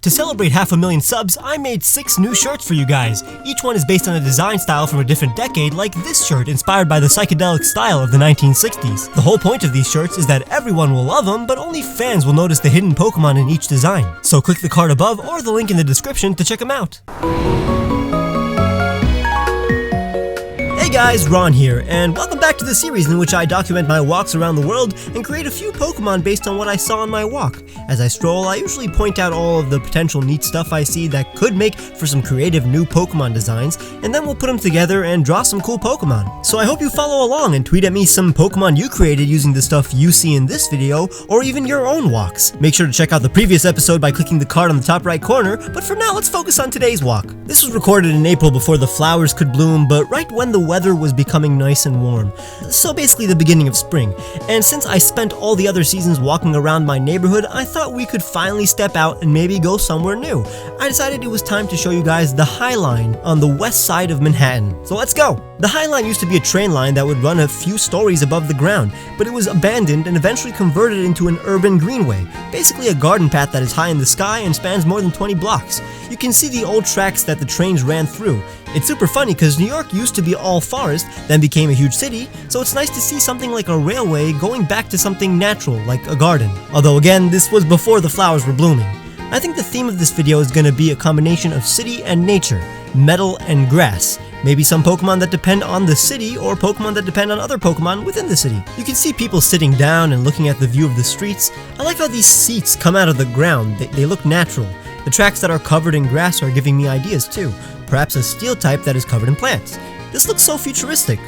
To celebrate 500,000 subs, I made 6 new shirts for you guys. Each one is based on a design style from a different decade, like this shirt inspired by the psychedelic style of the 1960s. The whole point of these shirts is that everyone will love them, but only fans will notice the hidden Pokemon in each design. So click the card above or the link in the description to check them out. Hey guys, Ron here, and welcome back to the series in which I document my walks around the world and create a few Pokemon based on what I saw on my walk. As I stroll, I usually point out all of the potential neat stuff I see that could make for some creative new Pokemon designs, and then we'll put them together and draw some cool Pokemon. So I hope you follow along and tweet at me some Pokemon you created using the stuff you see in this video, or even your own walks. Make sure to check out the previous episode by clicking the card on the top right corner, but for now let's focus on today's walk. This was recorded in April before the flowers could bloom, but right when the weather was becoming nice and warm. So basically the beginning of spring. And since I spent all the other seasons walking around my neighborhood, I thought we could finally step out and maybe go somewhere new. I decided it was time to show you guys the High Line on the west side of Manhattan. So let's go! The High Line used to be a train line that would run a few stories above the ground, but it was abandoned and eventually converted into an urban greenway, basically a garden path that is high in the sky and spans more than 20 blocks. You can see the old tracks that the trains ran through. It's super funny because New York used to be all forest, then became a huge city, so it's nice to see something like a railway going back to something natural, like a garden. Although again, this was before the flowers were blooming. I think the theme of this video is going to be a combination of city and nature, metal and grass. Maybe some Pokemon that depend on the city, or Pokemon that depend on other Pokemon within the city. You can see people sitting down and looking at the view of the streets. I like how these seats come out of the ground, they look natural. The tracks that are covered in grass are giving me ideas too. Perhaps a steel type that is covered in plants. This looks so futuristic.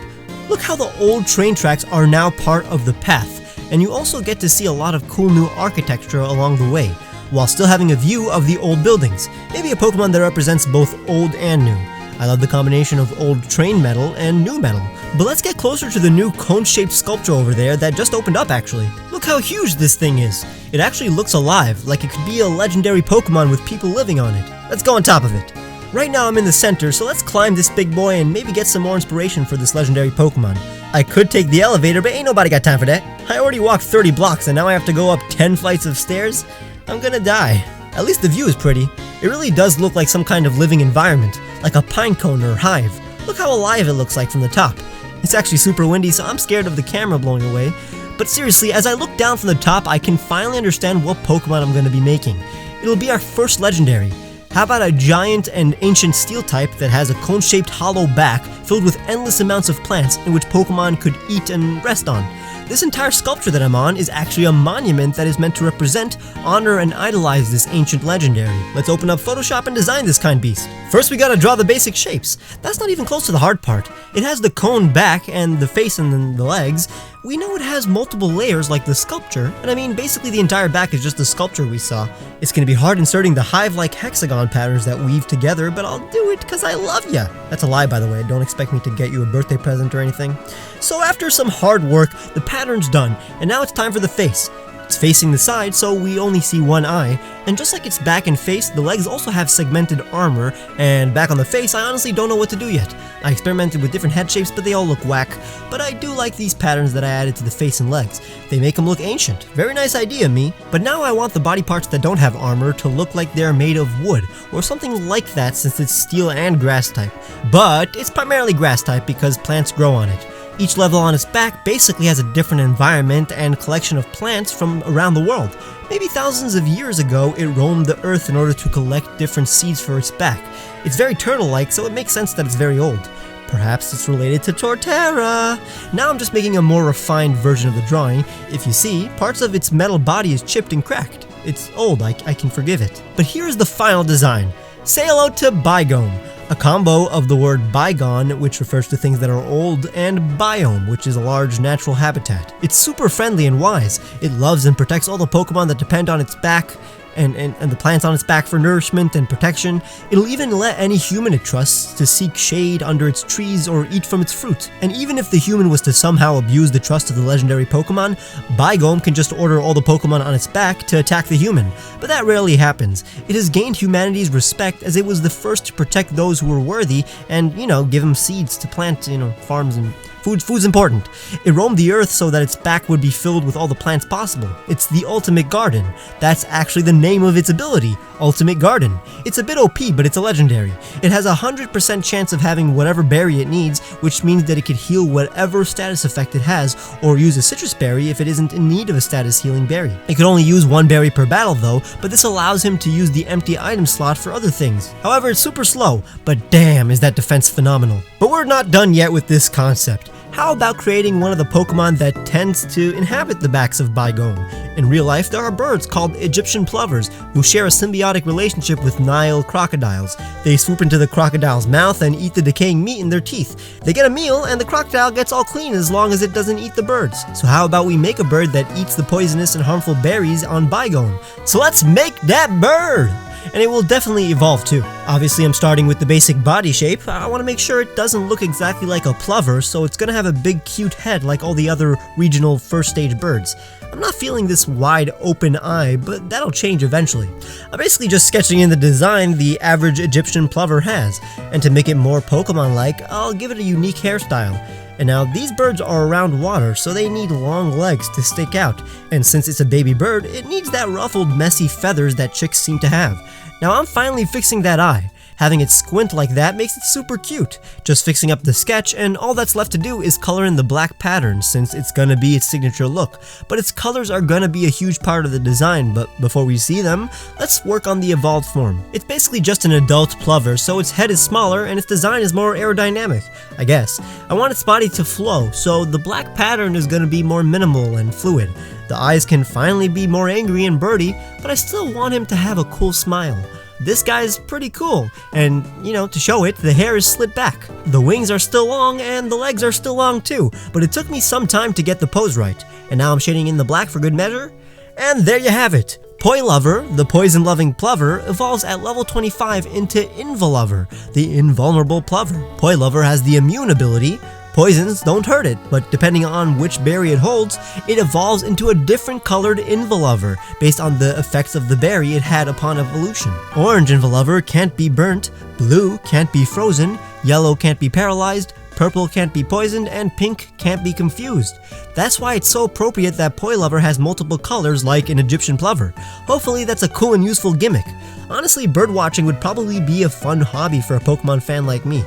Look how the old train tracks are now part of the path, and you also get to see a lot of cool new architecture along the way, while still having a view of the old buildings. Maybe a Pokemon that represents both old and new. I love the combination of old train metal and new metal. But let's get closer to the new cone-shaped sculpture over there that just opened up actually. Look how huge this thing is. It actually looks alive, like it could be a legendary Pokemon with people living on it. Let's go on top of it. Right now I'm in the center, so let's climb this big boy and maybe get some more inspiration for this legendary Pokemon. I could take the elevator, but ain't nobody got time for that. I already walked 30 blocks and now I have to go up 10 flights of stairs? I'm gonna die. At least the view is pretty. It really does look like some kind of living environment, like a pine cone or hive. Look how alive it looks like from the top. It's actually super windy, so I'm scared of the camera blowing away. But seriously, as I look down from the top, I can finally understand what Pokemon I'm going to be making. It'll be our first legendary. How about a giant and ancient steel type that has a cone-shaped hollow back filled with endless amounts of plants in which Pokemon could eat and rest on? This entire sculpture that I'm on is actually a monument that is meant to represent, honor, and idolize this ancient legendary. Let's open up Photoshop and design this kind beast. First we gotta draw the basic shapes. That's not even close to the hard part. It has the cone back and the face and then the legs. We know it has multiple layers like the sculpture, and I mean basically the entire back is just the sculpture we saw. It's gonna be hard inserting the hive-like hexagon patterns that weave together, but I'll do it because I love ya. That's a lie, by the way. Don't expect me to get you a birthday present or anything. So after some hard work, the pattern's done, and now it's time for the face. It's facing the side, so we only see one eye, and just like its back and face, the legs also have segmented armor, and back on the face, I honestly don't know what to do yet. I experimented with different head shapes, but they all look whack, but I do like these patterns that I added to the face and legs. They make them look ancient. Very nice idea, me. But now I want the body parts that don't have armor to look like they're made of wood, or something like that since it's steel and grass type. But it's primarily grass type because plants grow on it. Each level on its back basically has a different environment and collection of plants from around the world. Maybe thousands of years ago, it roamed the earth in order to collect different seeds for its back. It's very turtle-like, so it makes sense that it's very old. Perhaps it's related to Torterra. Now I'm just making a more refined version of the drawing. If you see, parts of its metal body is chipped and cracked. It's old, I can forgive it. But here's the final design. Say hello to Bygome. A combo of the word bygone, which refers to things that are old, and biome, which is a large natural habitat. It's super friendly and wise. It loves and protects all the Pokemon that depend on its back, and the plants on its back for nourishment and protection. It'll even let any human it trusts to seek shade under its trees or eat from its fruit. And even if the human was to somehow abuse the trust of the legendary Pokemon, Bygome can just order all the Pokemon on its back to attack the human. But that rarely happens. It has gained humanity's respect as it was the first to protect those who were worthy and, give them seeds to plant, farms and Food's important. It roamed the earth so that its back would be filled with all the plants possible. It's the ultimate garden. That's actually the name of its ability, Ultimate Garden. It's a bit OP, but it's a legendary. It has a 100% chance of having whatever berry it needs, which means that it could heal whatever status effect it has, or use a citrus berry if it isn't in need of a status healing berry. It can only use one berry per battle though, but this allows him to use the empty item slot for other things. However, it's super slow, but damn is that defense phenomenal. But we're not done yet with this concept. How about creating one of the Pokemon that tends to inhabit the backs of Bygone? In real life, there are birds called Egyptian plovers who share a symbiotic relationship with Nile crocodiles. They swoop into the crocodile's mouth and eat the decaying meat in their teeth. They get a meal and the crocodile gets all clean as long as it doesn't eat the birds. So how about we make a bird that eats the poisonous and harmful berries on Bygone? So let's make that bird! And it will definitely evolve too. Obviously I'm starting with the basic body shape. I want to make sure it doesn't look exactly like a plover, so it's going to have a big cute head like all the other regional first stage birds. I'm not feeling this wide open eye, but that'll change eventually. I'm basically just sketching in the design the average Egyptian plover has, and to make it more Pokemon-like, I'll give it a unique hairstyle. And now these birds are around water, so they need long legs to stick out, and since it's a baby bird, it needs that ruffled, messy feathers that chicks seem to have. Now I'm finally fixing that eye. Having it squint like that makes it super cute. Just fixing up the sketch, and all that's left to do is color in the black pattern since it's gonna be its signature look. But its colors are gonna be a huge part of the design, but before we see them, let's work on the evolved form. It's basically just an adult plover, so its head is smaller and its design is more aerodynamic, I guess. I want its body to flow, so the black pattern is gonna be more minimal and fluid. The eyes can finally be more angry and birdy, but I still want him to have a cool smile. This guy's pretty cool, and, you know, to show it, the hair is slit back. The wings are still long, and the legs are still long too, but it took me some time to get the pose right, and now I'm shading in the black for good measure. And there you have it! Poilover, the poison-loving plover, evolves at level 25 into Involuver, the invulnerable plover. Poilover has the immune ability. Poisons don't hurt it, but depending on which berry it holds, it evolves into a different colored Involuver based on the effects of the berry it had upon evolution. Orange Involuver can't be burnt, blue can't be frozen, yellow can't be paralyzed, purple can't be poisoned, and pink can't be confused. That's why it's so appropriate that Poilover has multiple colors like an Egyptian plover. Hopefully that's a cool and useful gimmick. Honestly, birdwatching would probably be a fun hobby for a Pokemon fan like me.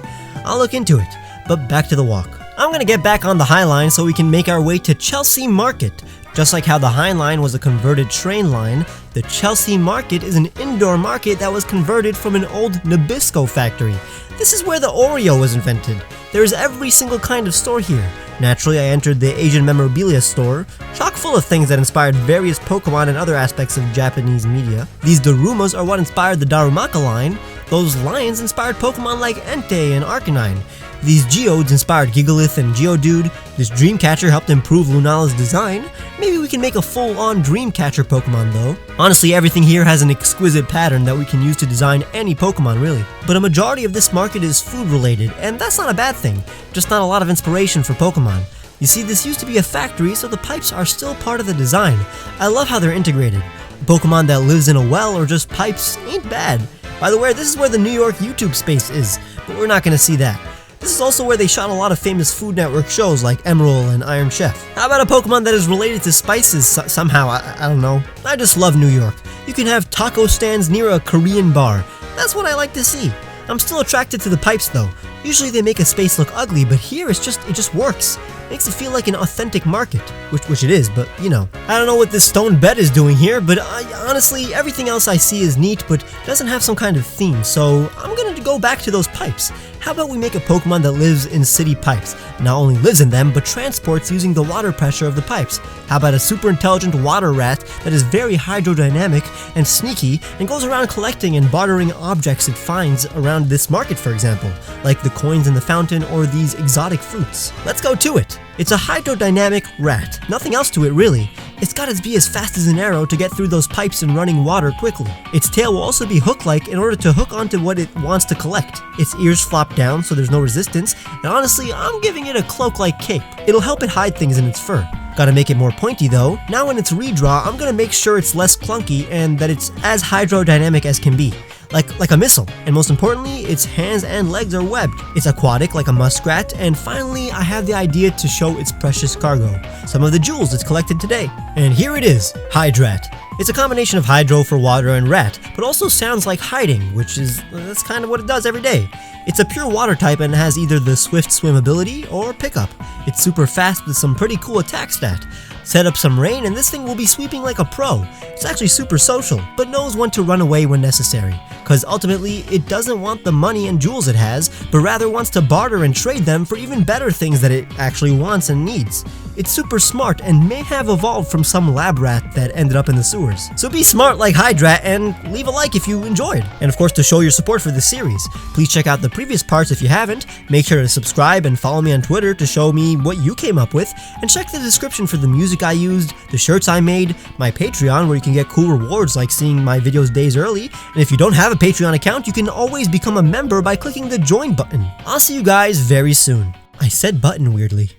I'll look into it, but back to the walk. I'm gonna get back on the High Line so we can make our way to Chelsea Market. Just like how the High Line was a converted train line, the Chelsea Market is an indoor market that was converted from an old Nabisco factory. This is where the Oreo was invented. There is every single kind of store here. Naturally, I entered the Asian memorabilia store, chock full of things that inspired various Pokemon and other aspects of Japanese media. These Darumas are what inspired the Darumaka line. Those lions inspired Pokemon like Entei and Arcanine. These Geodes inspired Gigalith and Geodude. This Dreamcatcher helped improve Lunala's design. Maybe we can make a full-on Dreamcatcher Pokemon though. Honestly, everything here has an exquisite pattern that we can use to design any Pokemon really. But a majority of this market is food related, and that's not a bad thing, just not a lot of inspiration for Pokemon. You see, this used to be a factory, so the pipes are still part of the design. I love how they're integrated. A Pokemon that lives in a well or just pipes ain't bad. By the way, this is where the New York YouTube space is, but we're not gonna see that. This is also where they shot a lot of famous Food Network shows like Emerald and Iron Chef. How about a Pokemon that is related to spices somehow? I don't know. I just love New York. You can have taco stands near a Korean bar. That's what I like to see. I'm still attracted to the pipes though. Usually they make a space look ugly, but here it just works. Makes it feel like an authentic market, which it is, but you know. I don't know what this stone bed is doing here, but honestly, everything else I see is neat, but doesn't have some kind of theme, so I'm gonna go back to those pipes. How about we make a Pokemon that lives in city pipes? Not only lives in them, but transports using the water pressure of the pipes. How about a super intelligent water rat that is very hydrodynamic and sneaky and goes around collecting and bartering objects it finds around this market, for example, like the coins in the fountain or these exotic fruits. Let's go to it. It's a hydrodynamic rat. Nothing else to it really. It's gotta be as fast as an arrow to get through those pipes and running water quickly. Its tail will also be hook-like in order to hook onto what it wants to collect. Its ears flop down so there's no resistance, and honestly, I'm giving it a cloak-like cape. It'll help it hide things in its fur. Gotta make it more pointy though. Now when it's redraw, I'm gonna make sure it's less clunky and that it's as hydrodynamic as can be. like a missile, and most importantly, its hands and legs are webbed. It's aquatic like a muskrat, and finally, I have the idea to show its precious cargo, some of the jewels it's collected today. And here it is, Hydrat. It's a combination of hydro for water and rat, but also sounds like hiding, that's kind of what it does every day. It's a pure water type and has either the swift swim ability or pickup. It's super fast with some pretty cool attack stat. Set up some rain and this thing will be sweeping like a pro. It's actually super social, but knows when to run away when necessary, cause ultimately it doesn't want the money and jewels it has, but rather wants to barter and trade them for even better things that it actually wants and needs. It's super smart and may have evolved from some lab rat that ended up in the sewers. So be smart like Hydrat and leave a like if you enjoyed. And of course, to show your support for this series, please check out the previous parts if you haven't. Make sure to subscribe and follow me on Twitter to show me what you came up with, and check the description for the music I used, the shirts I made, my Patreon where you can get cool rewards like seeing my videos days early, and if you don't have a Patreon account, you can always become a member by clicking the join button. I'll see you guys very soon. I said button weirdly.